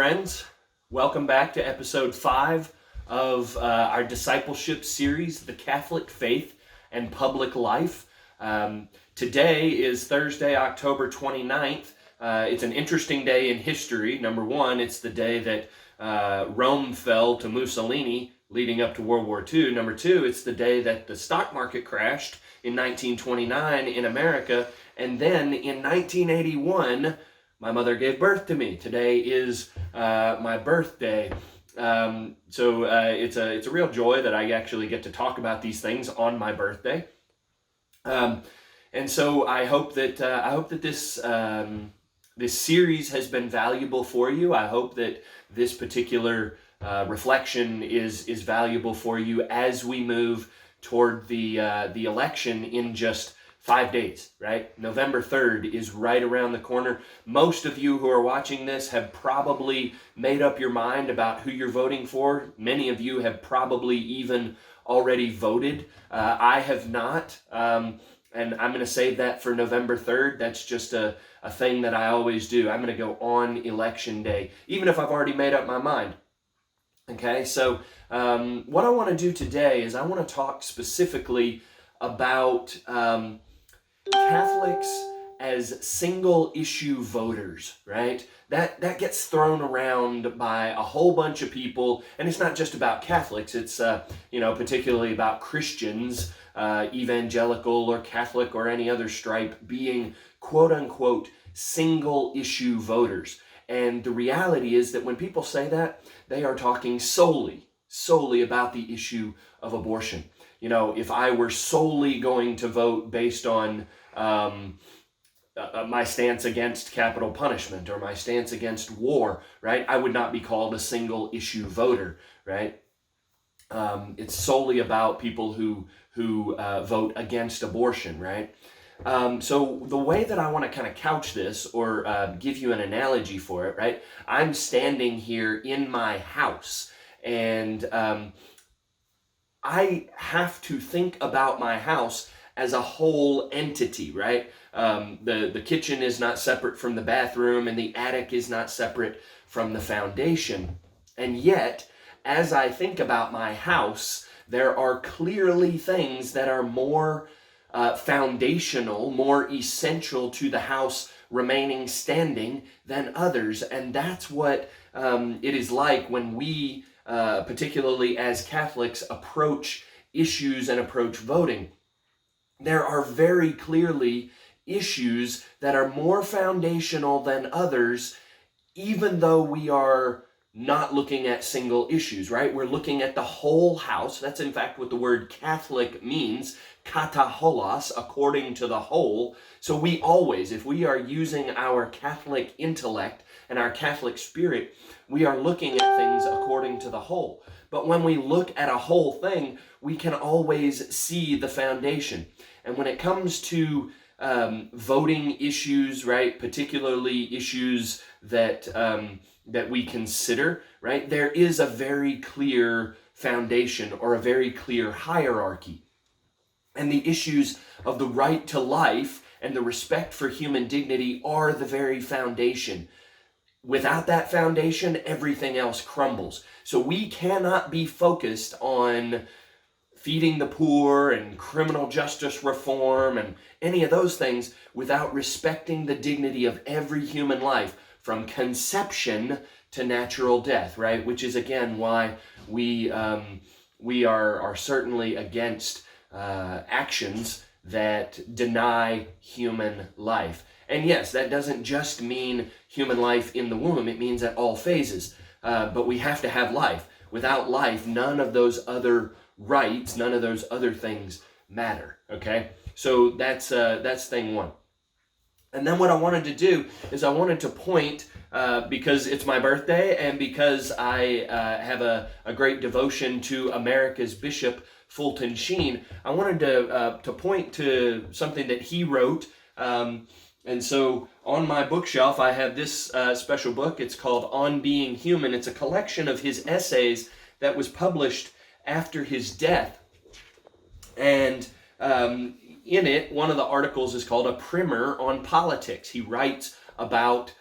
friends. Welcome back to episode 5 of our discipleship series, The Catholic Faith and Public Life. Today is Thursday, October 29th. It's an interesting day in history. Number one, it's the day that Rome fell to Mussolini, leading up to World War II. Number two, it's the day that the stock market crashed in 1929 in America. And then in 1981, my mother gave birth to me. Today is my birthday. So it's a real joy that I actually get to talk about these things on my birthday. And so I hope that this series has been valuable for you. I hope that this particular reflection is valuable for you as we move toward the election in just 5 days, right? November 3rd is right around the corner. Most of you who are watching this have probably made up your mind about who you're voting for. Many of you have probably even already voted. I have not, and I'm going to save that for November 3rd. That's just a thing that I always do. I'm going to go on election day, even if I've already made up my mind. Okay, so what I want to do today is I want to talk specifically about Catholics as single-issue voters, right? That gets thrown around by a whole bunch of people, and it's not just about Catholics. It's particularly about Christians, evangelical or Catholic or any other stripe, being quote-unquote single-issue voters. And the reality is that when people say that, they are talking solely about the issue of abortion. You know, if I were solely going to vote based on my stance against capital punishment or my stance against war, right, I would not be called a single issue voter, right? It's solely about people who vote against abortion, right? So the way that I want to kind of couch this or give you an analogy for it, right? I'm standing here in my house and I have to think about my house as a whole entity, right? The kitchen is not separate from the bathroom and the attic is not separate from the foundation. And yet, as I think about my house, there are clearly things that are more foundational, more essential to the house remaining standing than others. And that's what it is like when we particularly as Catholics, approach issues and approach voting. There are very clearly issues that are more foundational than others, even though we are not looking at single issues, right? We're looking at the whole house. That's in fact what the word Catholic means, kataholos, according to the whole. So we always, if we are using our Catholic intellect and our Catholic spirit, we are looking at things according to the whole. But when we look at a whole thing, we can always see the foundation. And when it comes to voting issues, right, particularly issues that we consider, right, there is a very clear foundation or a very clear hierarchy. And the issues of the right to life and the respect for human dignity are the very foundation. Without that foundation, everything else crumbles. So we cannot be focused on feeding the poor and criminal justice reform and any of those things without respecting the dignity of every human life from conception to natural death, right? Which is again why we are certainly against actions that deny human life. And yes, that doesn't just mean human life in the womb. It means at all phases. But we have to have life. Without life, none of those other rights, none of those other things matter. Okay? So that's thing one. And then what I wanted to do is I wanted to point, because it's my birthday and because I have a great devotion to America's Bishop Fulton Sheen, I wanted to point to something that he wrote. And so on my bookshelf, I have this special book. It's called On Being Human. It's a collection of his essays that was published after his death. And in it, one of the articles is called A Primer on Politics. He writes about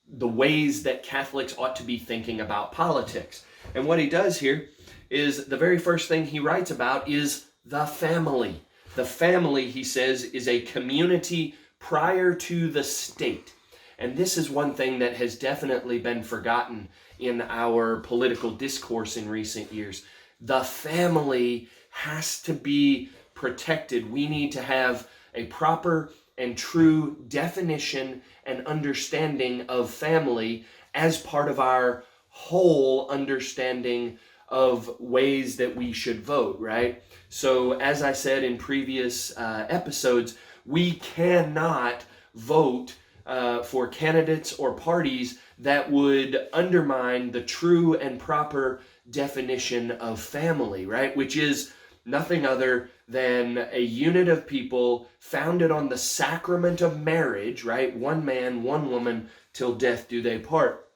the ways that Catholics ought to be thinking about politics. And what he does here is the very first thing he writes about is the family. The family, he says, is a community prior to the state. And this is one thing that has definitely been forgotten in our political discourse in recent years. The family has to be protected. We need to have a proper and true definition and understanding of family as part of our whole understanding of ways that we should vote, right? So as I said in previous episodes, we cannot vote for candidates or parties that would undermine the true and proper definition of family, right? Which is nothing other than a unit of people founded on the sacrament of marriage, right? One man, one woman, till death do they part.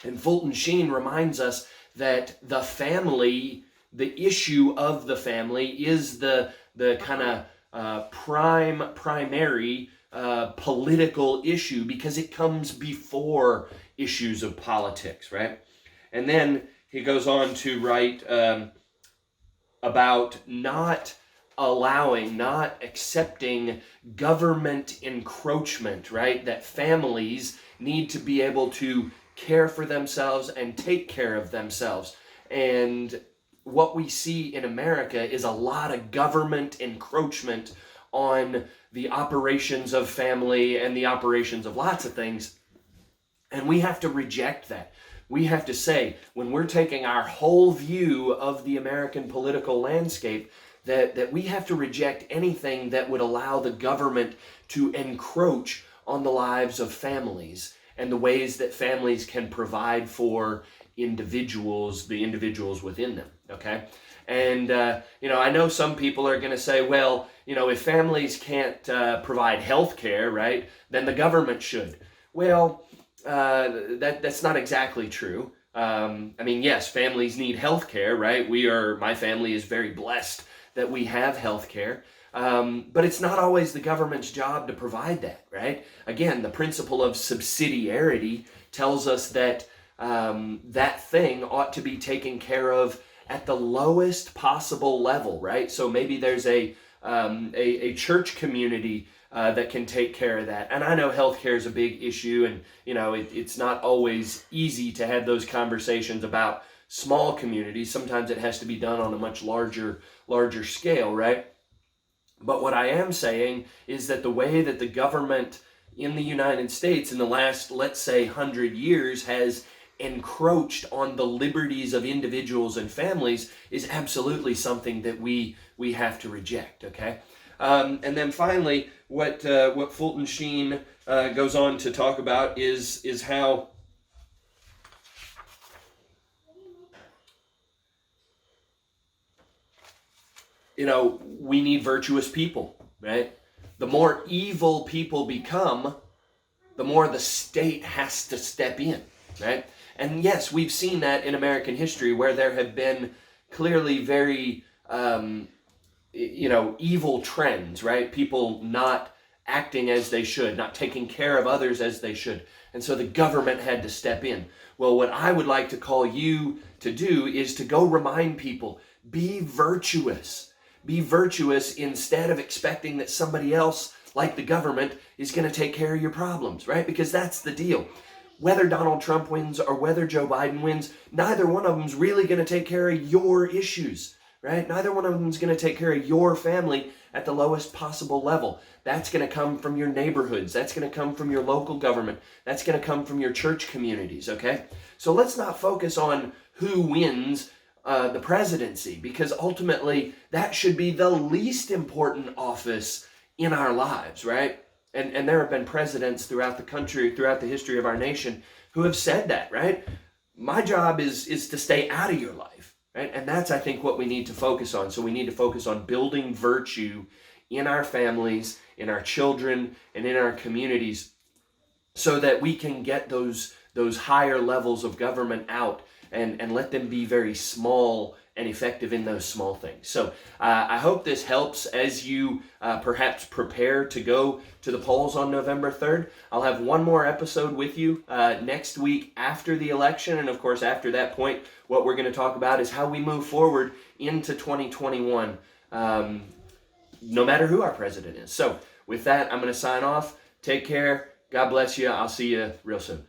And Fulton Sheen reminds us that the family, the issue of the family, is the kind of primary political issue, because it comes before issues of politics, right? And then he goes on to write about not accepting government encroachment, right? That families need to be able to care for themselves and take care of themselves. And what we see in America is a lot of government encroachment on the operations of family and the operations of lots of things. And we have to reject that. We have to say, when we're taking our whole view of the American political landscape, that we have to reject anything that would allow the government to encroach on the lives of families and the ways that families can provide for individuals, the individuals within them, okay? And, I know some people are going to say, well, if families can't provide health care, right, then the government should. Well, that's not exactly true. Yes, families need health care, right? My family is very blessed that we have health care. But it's not always the government's job to provide that, right? Again, the principle of subsidiarity tells us that that thing ought to be taken care of at the lowest possible level, right? So maybe there's a church community that can take care of that. And I know healthcare is a big issue, and it's not always easy to have those conversations about small communities. Sometimes it has to be done on a much larger scale, right? But what I am saying is that the way that the government in the United States in the last, let's say, 100 years has encroached on the liberties of individuals and families is absolutely something that we have to reject, okay? And then finally, what Fulton Sheen goes on to talk about is how we need virtuous people, right? The more evil people become, the more the state has to step in, right? And yes, we've seen that in American history where there have been clearly very, evil trends, right? People not acting as they should, not taking care of others as they should. And so the government had to step in. Well, what I would like to call you to do is to go remind people, be virtuous. Be virtuous instead of expecting that somebody else, like the government, is going to take care of your problems, right? Because that's the deal. Whether Donald Trump wins or whether Joe Biden wins, neither one of them is really going to take care of your issues, right? Neither one of them is going to take care of your family at the lowest possible level. That's going to come from your neighborhoods. That's going to come from your local government. That's going to come from your church communities, okay? So let's not focus on who wins the presidency, because ultimately that should be the least important office in our lives, right? And there have been presidents throughout the country, throughout the history of our nation, who have said that, right? My job is to stay out of your life, right? And that's, I think, what we need to focus on. So we need to focus on building virtue in our families, in our children, and in our communities, so that we can get those higher levels of government out and let them be very small and effective in those small things. So I hope this helps as you perhaps prepare to go to the polls on November 3rd. I'll have one more episode with you next week after the election. And of course, after that point, what we're going to talk about is how we move forward into 2021, no matter who our president is. So with that, I'm going to sign off. Take care. God bless you. I'll see you real soon.